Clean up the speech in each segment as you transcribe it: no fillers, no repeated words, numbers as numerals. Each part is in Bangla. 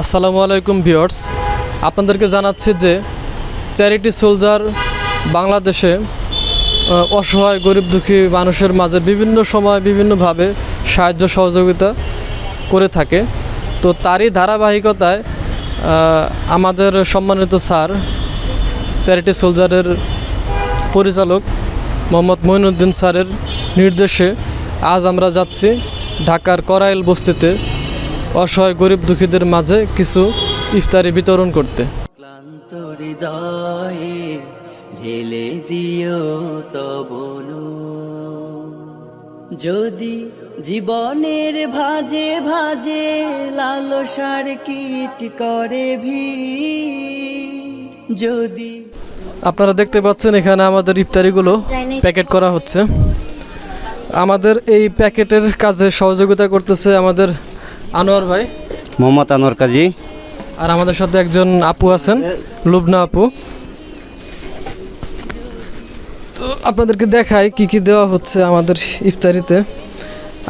আসসালামু আলাইকুম ভিউয়ার্স, আপনাদেরকে জানাচ্ছি যে চ্যারিটি সোলজার বাংলাদেশে অসহায় গরিব দুঃখী মানুষের মাঝে বিভিন্ন সময় বিভিন্নভাবে সাহায্য সহযোগিতা করে থাকে। তো তারই ধারাবাহিকতায় আমাদের সম্মানিত স্যার চ্যারিটি সোলজারের পরিচালক মোহাম্মদ মঈনুদ্দিন স্যারের নির্দেশে আজ আমরা যাচ্ছি ঢাকার করাইল বস্তিতে অসহায় গরিব দুঃখীদের মাঝে কিছু ইফতারি বিতরণ করতে। ক্লান্ত হৃদয়ে ঢেলে দিও তবনু, যদি জীবনের ভাজে ভাজে লালসার কীট করে ভিড়, যদি আপনারা দেখতে পাচ্ছেন এখানে আমাদের ইফতারিগুলো প্যাকেট করা হচ্ছে। আমাদের এই প্যাকেটের কাজে সহযোগিতা করতেছে আমাদের আনোয়ার ভাই, মোহাম্মদ আনোয়ার কাজী, আর আমাদের সাথে একজন আপু আছেন, লুবনা আপু। তো আপনাদেরকে দেখাই কি কি দেওয়া হচ্ছে আমাদের ইফতারিতে।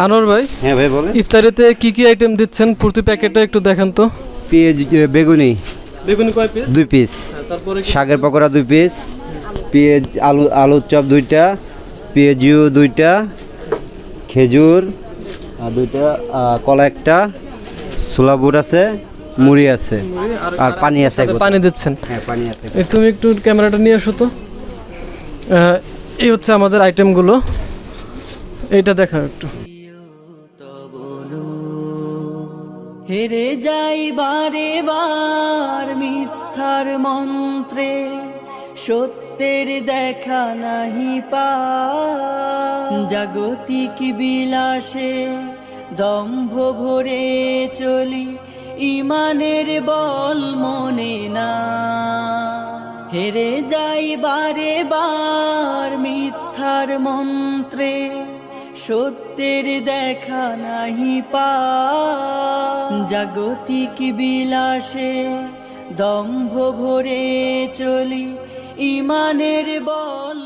আনোয়ার ভাই, হ্যাঁ ভাই বলেন। ইফতারিতে কি কি আইটেম দিচ্ছেন প্রতি প্যাকেটে একটু দেখান তো। পেঁয়াজ, বেগুনি বেগুনি কয় পিস? 2 পিস, তারপরে শাকের পকোড়া 2 পিস, পেঁয়াজ আলুর চপ 2টা, পেঁয়াজু 2টা, খেজুর 2টা, কলা 1টা, ছোলা বুট আছে, মুড়ি আছে, আর পানি আছে। পানি দিচ্ছেন? হ্যাঁ পানি আছে। তুমি একটু ক্যামেরাটা নিয়ে আসো তো। এই হচ্ছে আমাদের আইটেমগুলো, এইটা দেখাও একটু। হেরে যাই বারে বার মিথ্যার মন্ত্রে, সত্যের দেখা নাহি পা, জাগতিক বিলাসে দম্ভ ভরে চলি, ইমানের বল মনে না। হেরে যাই বারে বার মিথ্যার মন্ত্রে, সত্যের দেখা নাহি পা, জাগতিক বিলাসে দম্ভ ভরে চলি, ইমানের বল